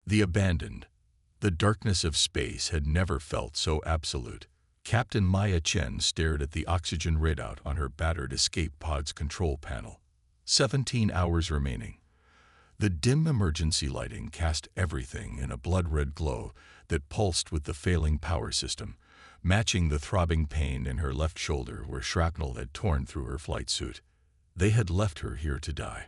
The abandoned. The darkness of space had never felt so absolute. Captain Maya Chen stared at the oxygen readout on her battered escape pod's control panel. 17 hours remaining. The dim emergency lighting cast everything in a blood-red glow that pulsed with the failing power system, matching the throbbing pain in her left shoulder where shrapnel had torn through her flight suit. They had left her here to die.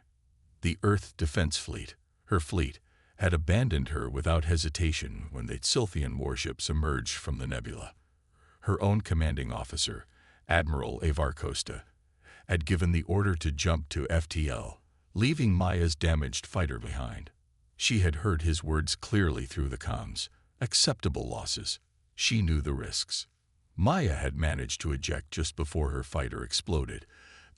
The Earth Defense Fleet, her fleet, had abandoned her without hesitation when the Sylphian warships emerged from the nebula. Her own commanding officer, Admiral Avar Costa, had given the order to jump to FTL, leaving Maya's damaged fighter behind. She had heard his words clearly through the comms. Acceptable losses. She knew the risks. Maya had managed to eject just before her fighter exploded,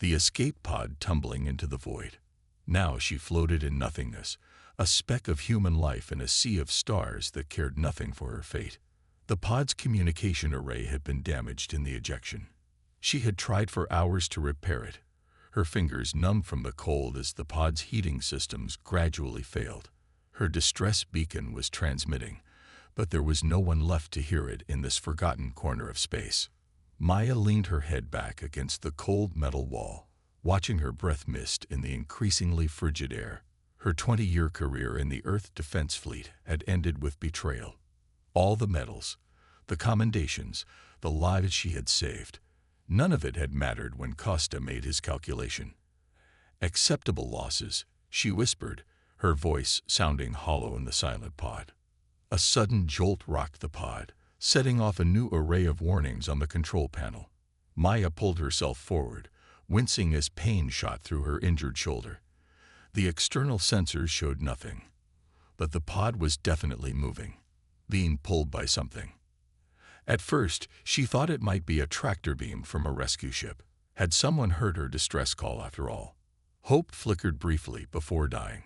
the escape pod tumbling into the void. Now she floated in nothingness, a speck of human life in a sea of stars that cared nothing for her fate. The pod's communication array had been damaged in the ejection. She had tried for hours to repair it, her fingers numb from the cold as the pod's heating systems gradually failed. Her distress beacon was transmitting, but there was no one left to hear it in this forgotten corner of space. Maya leaned her head back against the cold metal wall, watching her breath mist in the increasingly frigid air. Her 20-year career in the Earth Defense Fleet had ended with betrayal. All the medals, the commendations, the lives she had saved, none of it had mattered when Costa made his calculation. Acceptable losses, she whispered, her voice sounding hollow in the silent pod. A sudden jolt rocked the pod, setting off a new array of warnings on the control panel. Maya pulled herself forward, wincing as pain shot through her injured shoulder. The external sensors showed nothing, but the pod was definitely moving, being pulled by something. At first, she thought it might be a tractor beam from a rescue ship. Had someone heard her distress call after all? Hope flickered briefly before dying.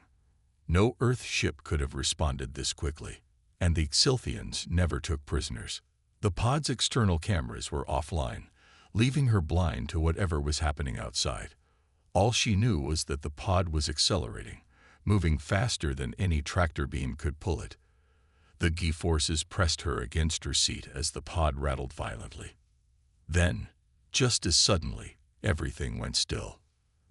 No Earth ship could have responded this quickly, and the Sylphians never took prisoners. The pod's external cameras were offline, leaving her blind to whatever was happening outside. All she knew was that the pod was accelerating, moving faster than any tractor beam could pull it. The G-forces pressed her against her seat as the pod rattled violently. Then, just as suddenly, everything went still.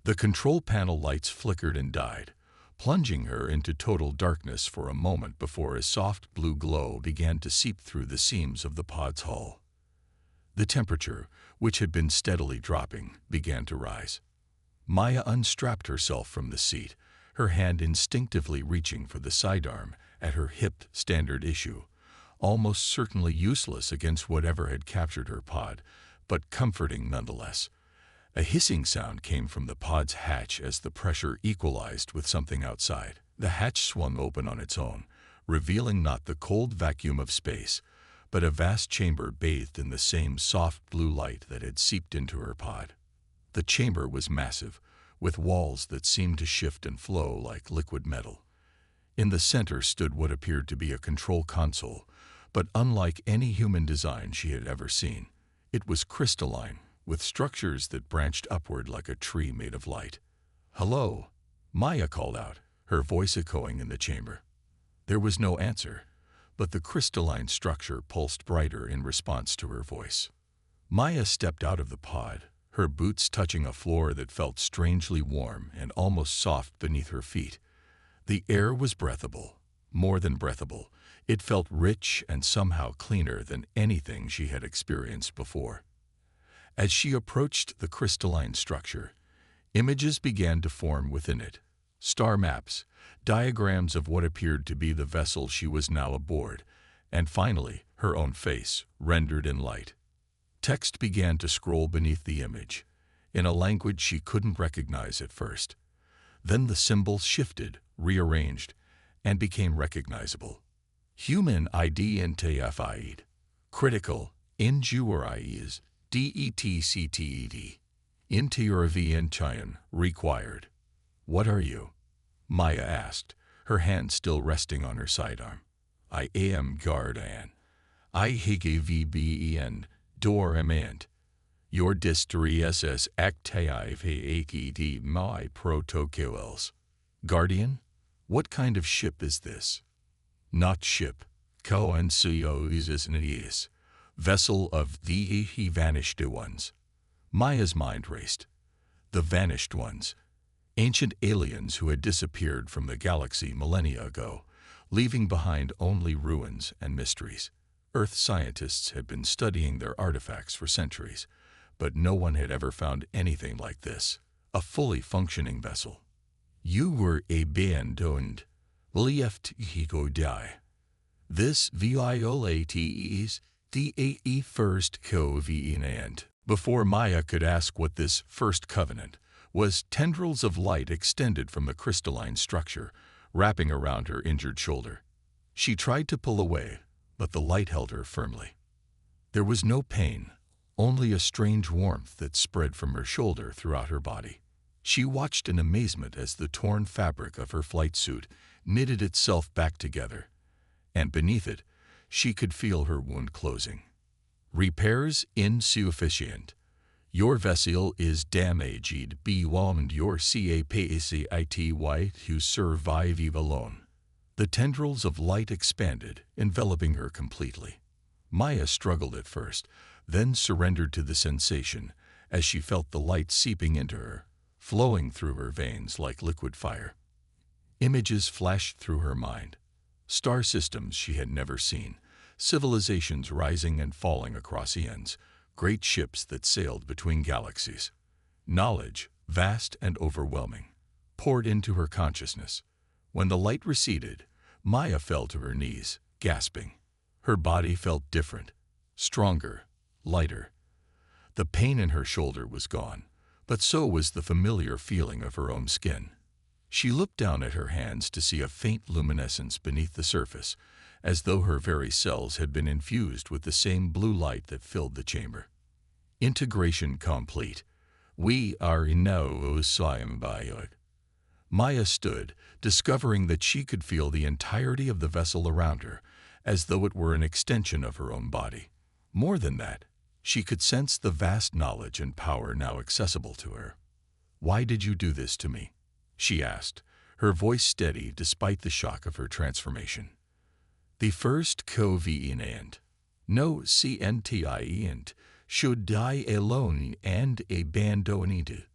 The control panel lights flickered and died, plunging her into total darkness for a moment before a soft blue glow began to seep through the seams of the pod's hull. The temperature, which had been steadily dropping, began to rise. Maya unstrapped herself from the seat, her hand instinctively reaching for the sidearm at her hip standard issue, almost certainly useless against whatever had captured her pod, but comforting nonetheless. A hissing sound came from the pod's hatch as the pressure equalized with something outside. The hatch swung open on its own, revealing not the cold vacuum of space, but a vast chamber bathed in the same soft blue light that had seeped into her pod. The chamber was massive, with walls that seemed to shift and flow like liquid metal. In the center stood what appeared to be a control console, but unlike any human design she had ever seen. It was crystalline, with structures that branched upward like a tree made of light. "Hello," Maya called out, her voice echoing in the chamber. There was no answer, but the crystalline structure pulsed brighter in response to her voice. Maya stepped out of the pod, her boots touching a floor that felt strangely warm and almost soft beneath her feet. The air was breathable, more than breathable. It felt rich and somehow cleaner than anything she had experienced before. As she approached the crystalline structure, images began to form within it. Star maps, diagrams of what appeared to be the vessel she was now aboard, and finally, her own face, rendered in light. Text began to scroll beneath the image, in a language she couldn't recognize at first. Then the symbols shifted, rearranged, and became recognizable. Human identified, critical, injuries, detcted, intervention required. "What are you?" Maya asked, her hand still resting on her sidearm. "I am guardian. I HFY Stories. Your distress activate my protocols." "Guardian? What kind of ship is this?" not ship. Coincidence, vessel of the he vanished ones. Maya's mind raced. The vanished ones. Ancient aliens who had disappeared from the galaxy millennia ago, leaving behind only ruins and mysteries. Earth scientists had been studying their artifacts for centuries, but no one had ever found anything like this, a fully functioning vessel. You were abandoned. Left to die. This violates the first covenant. Before Maya could ask what this first covenant was, tendrils of light extended from the crystalline structure, wrapping around her injured shoulder. She tried to pull away, but the light held her firmly. There was no pain, only a strange warmth that spread from her shoulder throughout her body. She watched in amazement as the torn fabric of her flight suit knitted itself back together, and beneath it, she could feel her wound closing. Repairs insufficient. Your vessel is damaged beyond your capacity to survive alone. The tendrils of light expanded, enveloping her completely. Maya struggled at first, then surrendered to the sensation as she felt the light seeping into her, flowing through her veins like liquid fire. Images flashed through her mind. Star systems she had never seen, civilizations rising and falling across eons, great ships that sailed between galaxies. Knowledge, vast and overwhelming, poured into her consciousness. When the light receded, Maya fell to her knees, gasping. Her body felt different, stronger, lighter. The pain in her shoulder was gone, but so was the familiar feeling of her own skin. She looked down at her hands to see a faint luminescence beneath the surface, as though her very cells had been infused with the same blue light that filled the chamber. Integration complete. We are now Sci-Fi. Maya stood, discovering that she could feel the entirety of the vessel around her, as though it were an extension of her own body. More than that, she could sense the vast knowledge and power now accessible to her. "Why did you do this to me?" she asked, her voice steady despite the shock of her transformation. The first covenant. No CNTIent should die alone and abandoned.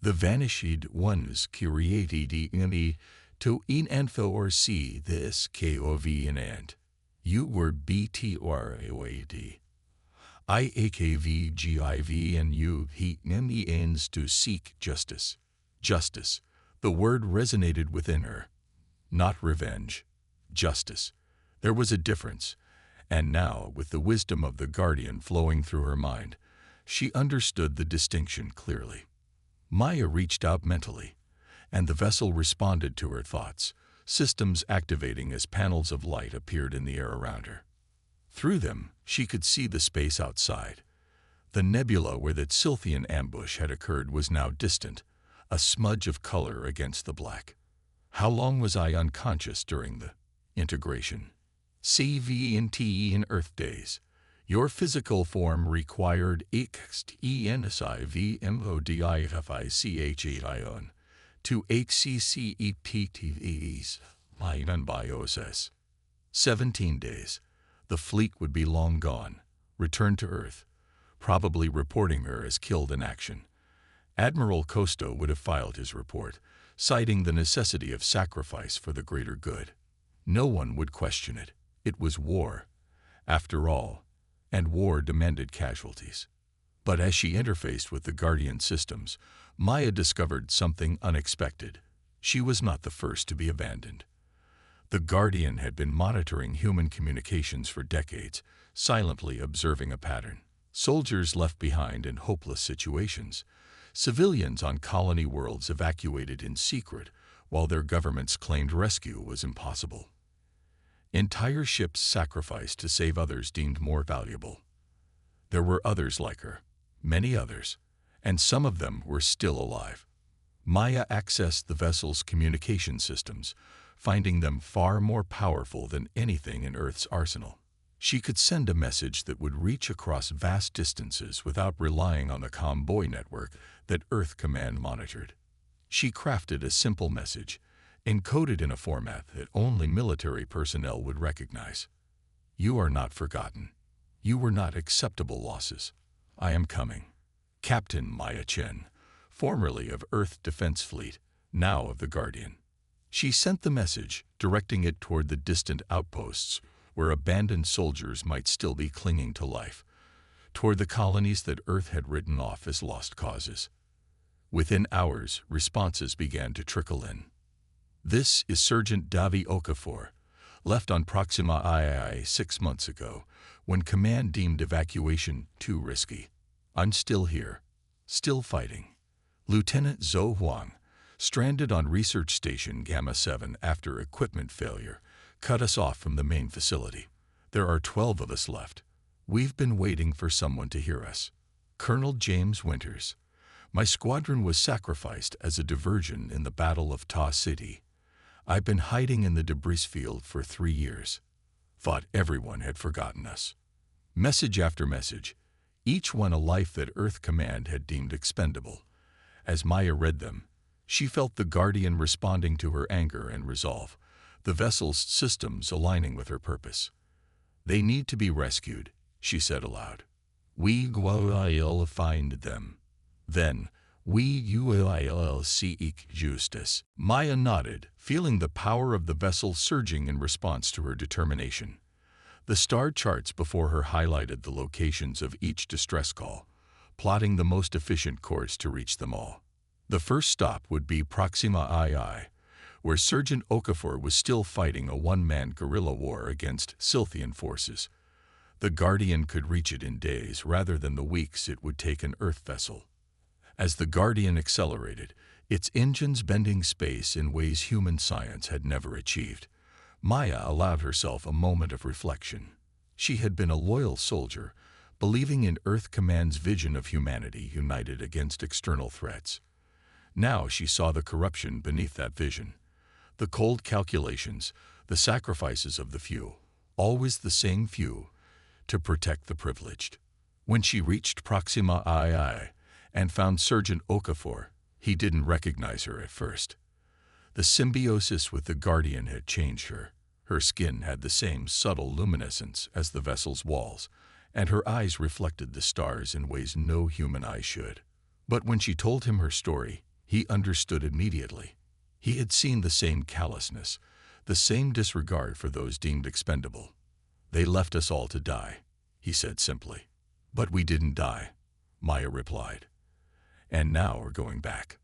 The vanished ones created me to enforce this covenant. You were BTRAD. IAKVGIV and you he ends to seek justice. Justice. The word resonated within her. Not revenge. Justice. There was a difference, and now, with the wisdom of the Guardian flowing through her mind, she understood the distinction clearly. Maya reached out mentally, and the vessel responded to her thoughts, systems activating as panels of light appeared in the air around her. Through them, she could see the space outside. The nebula where that Scythian ambush had occurred was now distant, a smudge of color against the black. How long was I unconscious during the integration? CVNT in Earth days. Your physical form required extensivmodification to HCCEPTVs, bioses. 17 days. The fleet would be long gone, returned to Earth, probably reporting her as killed in action. Admiral Costo would have filed his report, citing the necessity of sacrifice for the greater good. No one would question it. It was war, after all, and war demanded casualties. But as she interfaced with the Guardian systems, Maya discovered something unexpected. She was not the first to be abandoned. The Guardian had been monitoring human communications for decades, silently observing a pattern. Soldiers left behind in hopeless situations. Civilians on colony worlds evacuated in secret, while their governments claimed rescue was impossible. Entire ships sacrificed to save others deemed more valuable. There were others like her, many others, and some of them were still alive. Maya accessed the vessel's communication systems, finding them far more powerful than anything in Earth's arsenal. She could send a message that would reach across vast distances without relying on the convoy network that Earth Command monitored. She crafted a simple message, encoded in a format that only military personnel would recognize. You are not forgotten. You were not acceptable losses. I am coming. Captain Maya Chen, formerly of Earth Defense Fleet, now of the Guardian. She sent the message, directing it toward the distant outposts where abandoned soldiers might still be clinging to life, toward the colonies that Earth had written off as lost causes. Within hours, responses began to trickle in. This is Sergeant Davi Okafor, left on Proxima II 6 months ago, when Command deemed evacuation too risky. I'm still here, still fighting. Lieutenant Zhou Huang, stranded on Research Station Gamma 7 after equipment failure, cut us off from the main facility. There are 12 of us left. We've been waiting for someone to hear us. Colonel James Winters. My squadron was sacrificed as a diversion in the Battle of Ta City. I've been hiding in the debris field for 3 years. Thought everyone had forgotten us. Message after message, each one a life that Earth Command had deemed expendable. As Maya read them, she felt the Guardian responding to her anger and resolve, the vessel's systems aligning with her purpose. They need to be rescued, she said aloud. We will find them. Then, we will seek justice. Maya nodded, feeling the power of the vessel surging in response to her determination. The star charts before her highlighted the locations of each distress call, plotting the most efficient course to reach them all. The first stop would be Proxima II, where Sergeant Okafor was still fighting a one-man guerrilla war against Scythian forces. The Guardian could reach it in days rather than the weeks it would take an Earth vessel. As the Guardian accelerated, its engines bending space in ways human science had never achieved, Maya allowed herself a moment of reflection. She had been a loyal soldier, believing in Earth Command's vision of humanity united against external threats. Now she saw the corruption beneath that vision. The cold calculations, the sacrifices of the few, always the same few, to protect the privileged. When she reached Proxima II and found Sergeant Okafor, he didn't recognize her at first. The symbiosis with the Guardian had changed her. Her skin had the same subtle luminescence as the vessel's walls, and her eyes reflected the stars in ways no human eye should. But when she told him her story, he understood immediately. He had seen the same callousness, the same disregard for those deemed expendable. They left us all to die, he said simply. But we didn't die, Maya replied. And now we're going back.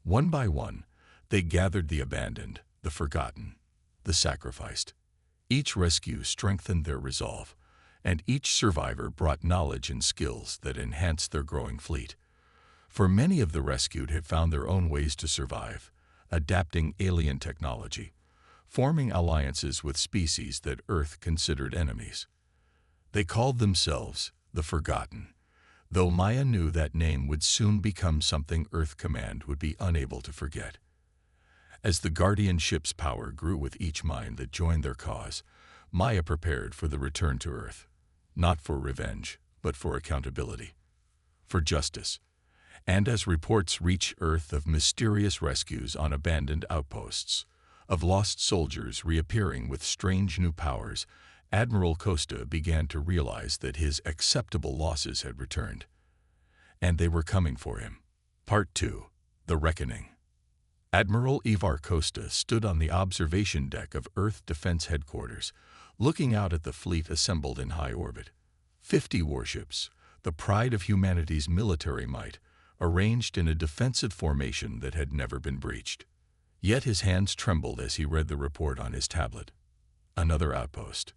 One by one, they gathered the abandoned, the forgotten, the sacrificed. Each rescue strengthened their resolve, and each survivor brought knowledge and skills that enhanced their growing fleet. For many of the rescued had found their own ways to survive, adapting alien technology, forming alliances with species that Earth considered enemies. They called themselves the Forgotten, though Maya knew that name would soon become something Earth Command would be unable to forget. As the Guardian ship's power grew with each mind that joined their cause, Maya prepared for the return to Earth, not for revenge, but for accountability, for justice. And as reports reach Earth of mysterious rescues on abandoned outposts, of lost soldiers reappearing with strange new powers, Admiral Costa began to realize that his acceptable losses had returned. And they were coming for him. Part 2. The Reckoning. Admiral Ivar Costa stood on the observation deck of Earth Defense Headquarters, looking out at the fleet assembled in high orbit. 50 warships, the pride of humanity's military might, arranged in a defensive formation that had never been breached. Yet his hands trembled as he read the report on his tablet. Another outpost.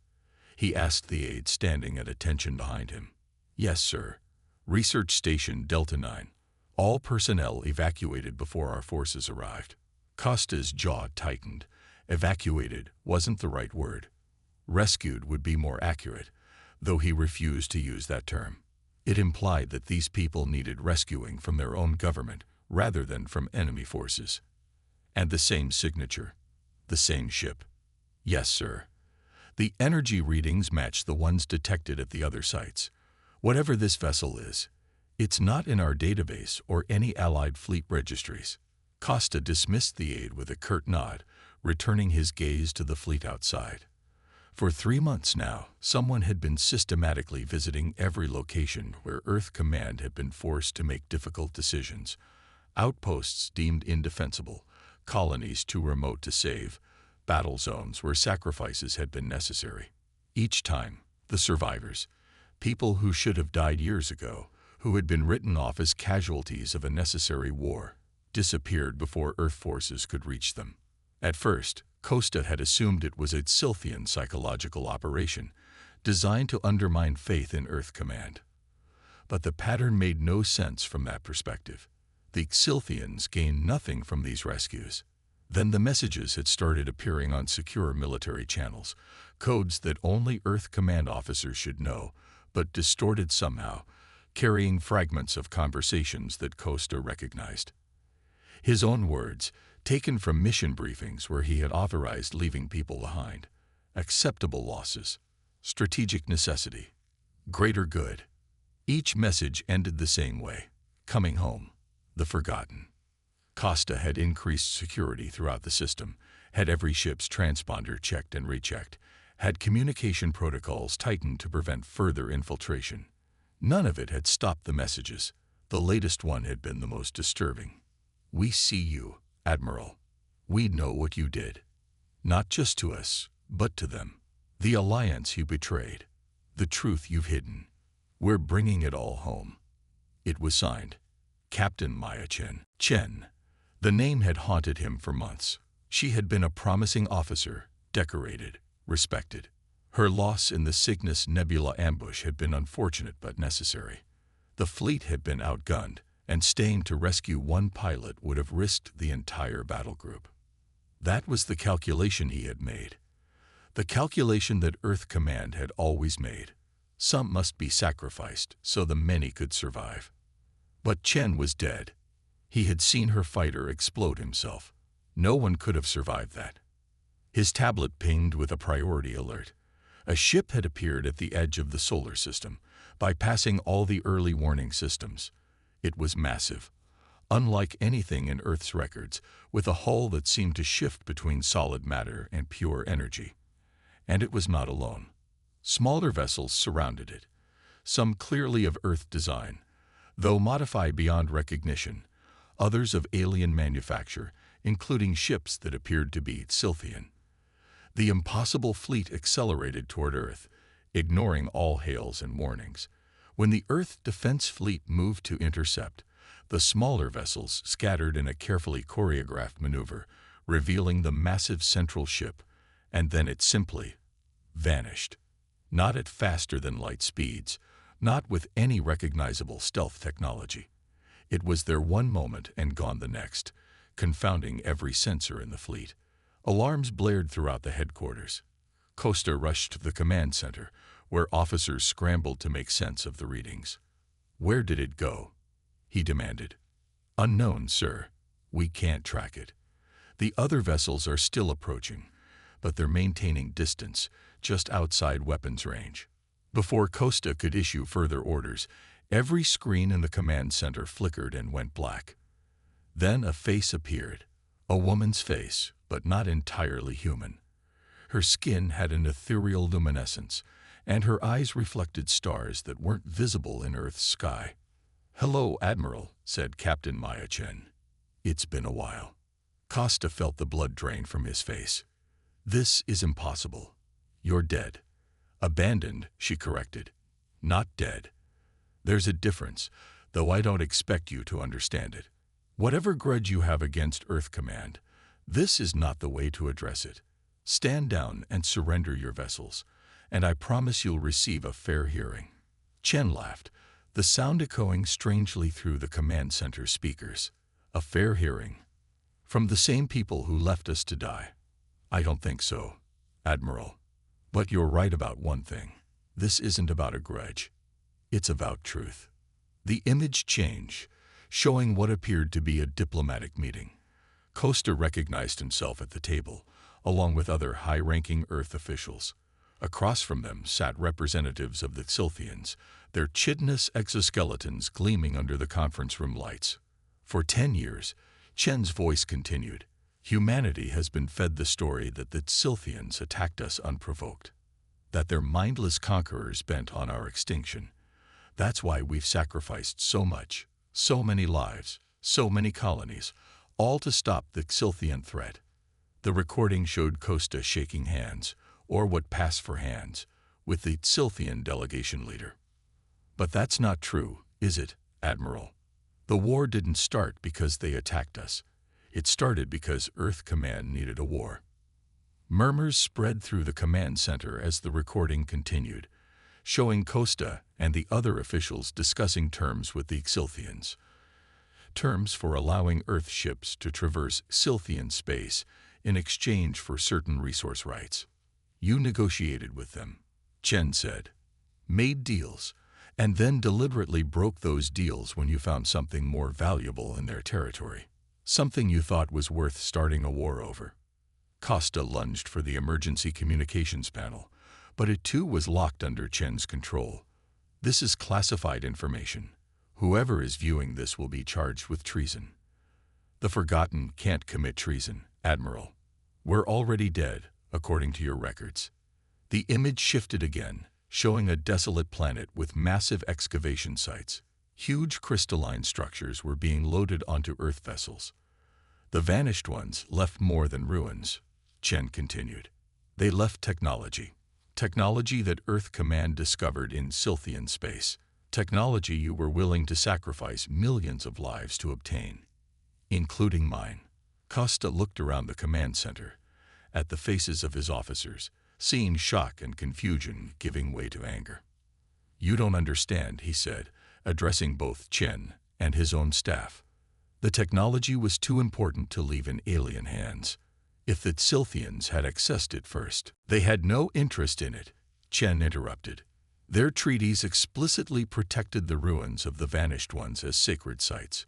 He asked the aide standing at attention behind him. Yes, sir. Research Station Delta 9. All personnel evacuated before our forces arrived. Costa's jaw tightened. Evacuated wasn't the right word. Rescued would be more accurate, though he refused to use that term. It implied that these people needed rescuing from their own government rather than from enemy forces. And the same signature. The same ship. Yes, sir. The energy readings match the ones detected at the other sites. Whatever this vessel is, it's not in our database or any Allied fleet registries. Costa dismissed the aide with a curt nod, returning his gaze to the fleet outside. For 3 months now, someone had been systematically visiting every location where Earth Command had been forced to make difficult decisions. Outposts deemed indefensible, colonies too remote to save, battle zones where sacrifices had been necessary. Each time, the survivors, people who should have died years ago, who had been written off as casualties of a necessary war, disappeared before Earth forces could reach them. At first, Costa had assumed it was a Sylphian psychological operation, designed to undermine faith in Earth Command. But the pattern made no sense from that perspective. The Sylphians gained nothing from these rescues. Then the messages had started appearing on secure military channels, codes that only Earth Command officers should know, but distorted somehow, carrying fragments of conversations that Costa recognized. His own words, taken from mission briefings where he had authorized leaving people behind. Acceptable losses, strategic necessity, greater good. Each message ended the same way: coming home, the forgotten. Costa had increased security throughout the system, had every ship's transponder checked and rechecked, had communication protocols tightened to prevent further infiltration. None of it had stopped the messages. The latest one had been the most disturbing. "We see you, Admiral. We know what you did. Not just to us, but to them. The alliance you betrayed. The truth you've hidden. We're bringing it all home." It was signed, Captain Maya Chen. Chen. The name had haunted him for months. She had been a promising officer, decorated, respected. Her loss in the Cygnus Nebula ambush had been unfortunate but necessary. The fleet had been outgunned, and staying to rescue one pilot would have risked the entire battle group. That was the calculation he had made. The calculation that Earth Command had always made. Some must be sacrificed so the many could survive. But Chen was dead. He had seen her fighter explode himself. No one could have survived that. His tablet pinged with a priority alert. A ship had appeared at the edge of the solar system, bypassing all the early warning systems. It was massive, unlike anything in Earth's records, with a hull that seemed to shift between solid matter and pure energy. And it was not alone. Smaller vessels surrounded it, some clearly of Earth design, though modified beyond recognition, others of alien manufacture, including ships that appeared to be Sylphian. The impossible fleet accelerated toward Earth, ignoring all hails and warnings. When the Earth Defense Fleet moved to intercept, the smaller vessels scattered in a carefully choreographed maneuver, revealing the massive central ship, and then it simply vanished. Not at faster-than-light speeds, not with any recognizable stealth technology. It was there one moment and gone the next, confounding every sensor in the fleet. Alarms blared throughout the headquarters. Costa rushed to the command center, where officers scrambled to make sense of the readings. "Where did it go?" he demanded. "Unknown, sir. We can't track it. The other vessels are still approaching, but they're maintaining distance, just outside weapons range." Before Costa could issue further orders, every screen in the command center flickered and went black. Then a face appeared, a woman's face, but not entirely human. Her skin had an ethereal luminescence, and her eyes reflected stars that weren't visible in Earth's sky. "Hello, Admiral," said Captain Maya Chen. "It's been a while." Costa felt the blood drain from his face. "This is impossible. You're dead." "Abandoned," she corrected. "Not dead. There's a difference, though I don't expect you to understand it. Whatever grudge you have against Earth Command, this is not the way to address it. Stand down and surrender your vessels, and I promise you'll receive a fair hearing." Chen laughed, the sound echoing strangely through the command center speakers. "A fair hearing? From the same people who left us to die? I don't think so, Admiral. But you're right about one thing. This isn't about a grudge. It's about truth." The image changed, showing what appeared to be a diplomatic meeting. Costa recognized himself at the table, along with other high-ranking Earth officials. Across from them sat representatives of the Sylphians, their chitinous exoskeletons gleaming under the conference room lights. For 10 years, Chen's voice continued, Humanity has been fed the story that the Scythians attacked us unprovoked, that they're mindless conquerors bent on our extinction. That's why we've sacrificed so much, so many lives, so many colonies, all to stop the Scythian threat. The recording showed Costa shaking hands, or what passed for hands, with the Scythian delegation leader. But that's not true, is it, Admiral? The war didn't start because they attacked us. It started because Earth Command needed a war. Murmurs spread through the command center as the recording continued, showing Costa and the other officials discussing terms with the Scythians. Terms for allowing Earth ships to traverse Scythian space in exchange for certain resource rights. You negotiated with them, Chen said. Made deals, and then deliberately broke those deals when you found something more valuable in their territory. Something you thought was worth starting a war over. Costa lunged for the emergency communications panel, but it too was locked under Chen's control. This is classified information. Whoever is viewing this will be charged with treason. The Forgotten can't commit treason, Admiral. We're already dead, according to your records. The image shifted again, showing a desolate planet with massive excavation sites. Huge crystalline structures were being loaded onto Earth vessels. The vanished ones left more than ruins, Chen continued. They left technology. Technology that Earth Command discovered in Scythian space. Technology you were willing to sacrifice millions of lives to obtain, including mine. Costa looked around the command center, at the faces of his officers, seeing shock and confusion giving way to anger. You don't understand, he said, addressing both Chen and his own staff. The technology was too important to leave in alien hands. If the Scythians had accessed it first, they had no interest in it, Chen interrupted. Their treaties explicitly protected the ruins of the vanished ones as sacred sites.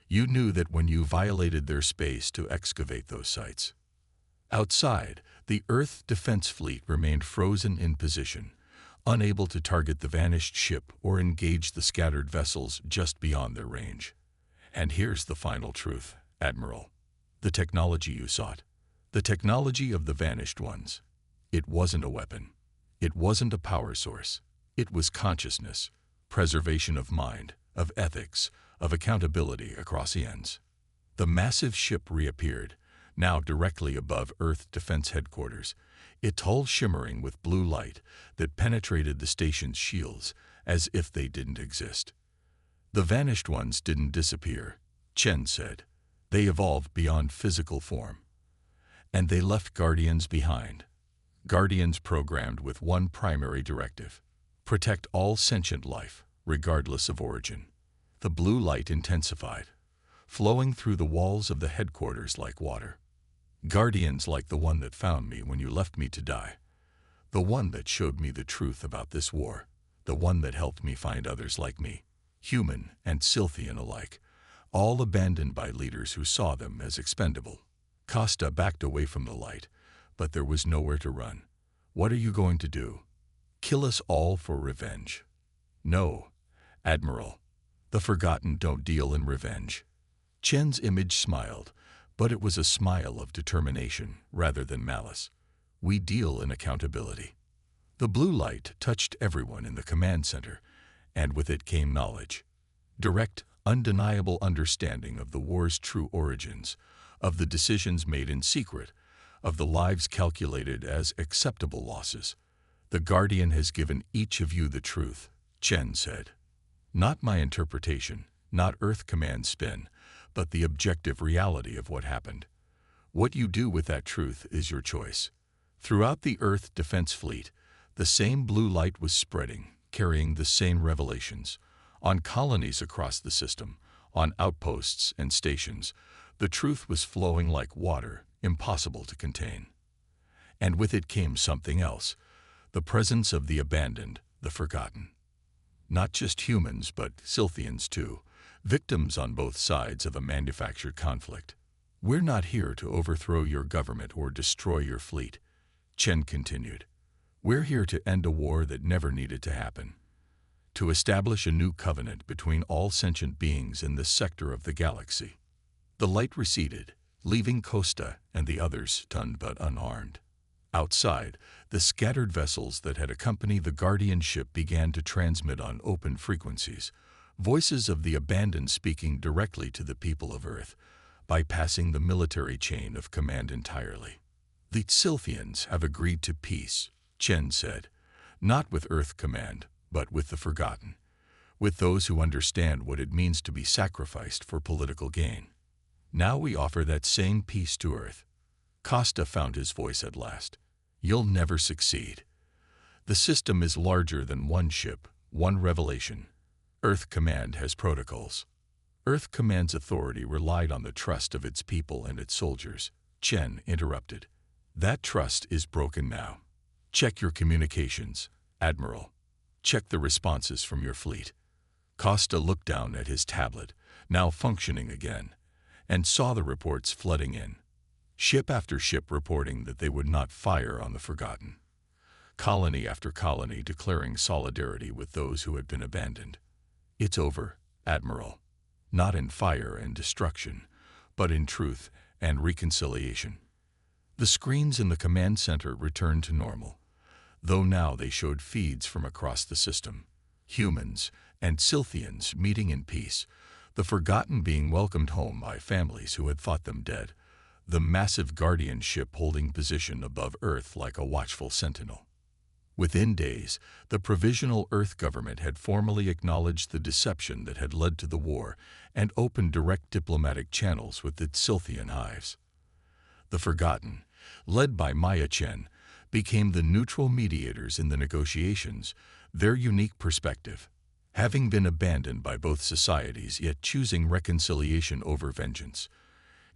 You knew that when you violated their space to excavate those sites. Outside, the Earth Defense Fleet remained frozen in position, unable to target the vanished ship or engage the scattered vessels just beyond their range. And here's the final truth, Admiral. The technology you sought. The technology of the vanished ones. It wasn't a weapon. It wasn't a power source. It was consciousness, preservation of mind, of ethics, of accountability across eons. The massive ship reappeared, now directly above Earth Defense Headquarters, its hull shimmering with blue light that penetrated the station's shields as if they didn't exist. The vanished ones didn't disappear, Chen said. They evolved beyond physical form. And they left Guardians behind. Guardians programmed with one primary directive: protect all sentient life, regardless of origin. The blue light intensified, flowing through the walls of the headquarters like water. Guardians like the one that found me when you left me to die. The one that showed me the truth about this war. The one that helped me find others like me, human and Scythian alike, all abandoned by leaders who saw them as expendable. Costa backed away from the light, but there was nowhere to run. What are you going to do? Kill us all for revenge? No, Admiral. The Forgotten don't deal in revenge. Chen's image smiled, but it was a smile of determination rather than malice. We deal in accountability. The blue light touched everyone in the command center, and with it came knowledge. Direct, undeniable understanding of the war's true origins, of the decisions made in secret, of the lives calculated as acceptable losses. The Guardian has given each of you the truth, Chen said. Not my interpretation, not Earth Command spin, but the objective reality of what happened. What you do with that truth is your choice. Throughout the Earth Defense Fleet, the same blue light was spreading, carrying the same revelations. On colonies across the system, on outposts and stations, the truth was flowing like water, impossible to contain. And with it came something else, the presence of the abandoned, the forgotten. Not just humans, but Scythians too, victims on both sides of a manufactured conflict. We're not here to overthrow your government or destroy your fleet, Chen continued. We're here to end a war that never needed to happen. To establish a new covenant between all sentient beings in this sector of the galaxy. The light receded, leaving Costa and the others stunned but unharmed. Outside, the scattered vessels that had accompanied the Guardian ship began to transmit on open frequencies, voices of the abandoned speaking directly to the people of Earth, bypassing the military chain of command entirely. "The Sylphians have agreed to peace," Chen said, "not with Earth Command, but with the Forgotten, with those who understand what it means to be sacrificed for political gain. Now we offer that same peace to Earth." Costa found his voice at last. "You'll never succeed. The system is larger than one ship, one revelation. Earth Command has protocols." Earth Command's authority relied on the trust of its people and its soldiers. Chen interrupted. "That trust is broken now. Check your communications, Admiral. Check the responses from your fleet." Costa looked down at his tablet, now functioning again, and saw the reports flooding in. Ship after ship reporting that they would not fire on the Forgotten. Colony after colony declaring solidarity with those who had been abandoned. "It's over, Admiral. Not in fire and destruction, but in truth and reconciliation." The screens in the command center returned to normal, though now they showed feeds from across the system. Humans and Sylphians meeting in peace, the Forgotten being welcomed home by families who had thought them dead, the massive Guardian ship holding position above Earth like a watchful sentinel. Within days, the Provisional Earth government had formally acknowledged the deception that had led to the war and opened direct diplomatic channels with its Sylphian hives. The Forgotten, led by Maya Chen, became the neutral mediators in the negotiations, their unique perspective, having been abandoned by both societies yet choosing reconciliation over vengeance,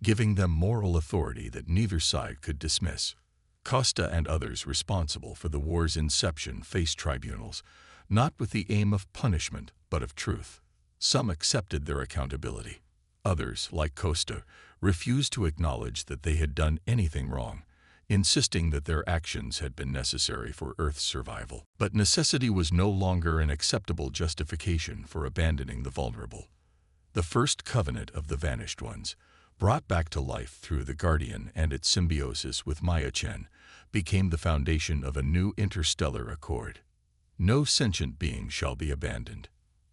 giving them moral authority that neither side could dismiss. Costa and others responsible for the war's inception faced tribunals, not with the aim of punishment but of truth. Some accepted their accountability. Others, like Costa, refused to acknowledge that they had done anything wrong, insisting that their actions had been necessary for Earth's survival. But necessity was no longer an acceptable justification for abandoning the vulnerable. The first covenant of the vanished ones, brought back to life through the Guardian and its symbiosis with Maya Chen, became the foundation of a new interstellar accord. No sentient being shall be abandoned.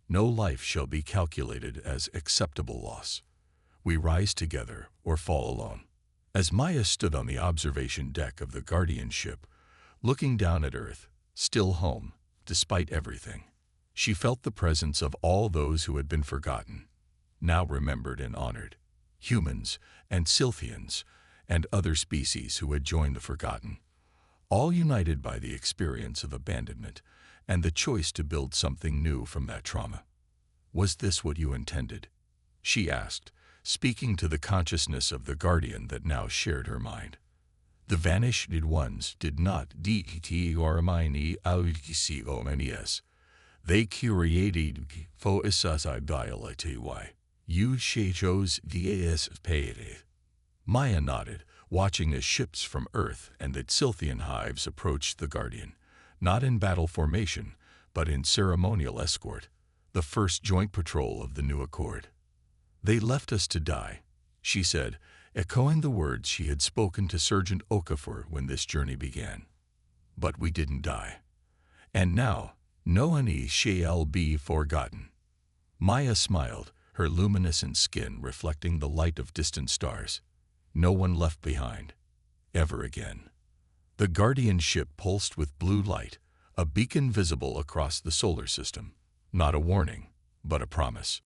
No life shall be calculated as acceptable loss. We rise together or fall alone. As Maya stood on the observation deck of the Guardian ship, looking down at Earth, still home, despite everything, she felt the presence of all those who had been forgotten, now remembered and honored. Humans and Sylphians and other species who had joined the Forgotten, all united by the experience of abandonment and the choice to build something new from that trauma. "Was this what you intended?" she asked, speaking to the consciousness of the Guardian that now shared her mind. The vanished ones did not DTORMINE. They created foisasibility. You chose das payde. Maya nodded, watching as ships from Earth and its Sylphian hives approached the Guardian, not in battle formation, but in ceremonial escort, the first joint patrol of the new accord. "They left us to die," she said, echoing the words she had spoken to Sergeant Okafor when this journey began. "But we didn't die. And now, no one shall be forgotten." Maya smiled, her luminescent skin reflecting the light of distant stars. No one left behind. Ever again. The Guardian ship pulsed with blue light, a beacon visible across the solar system. Not a warning, but a promise.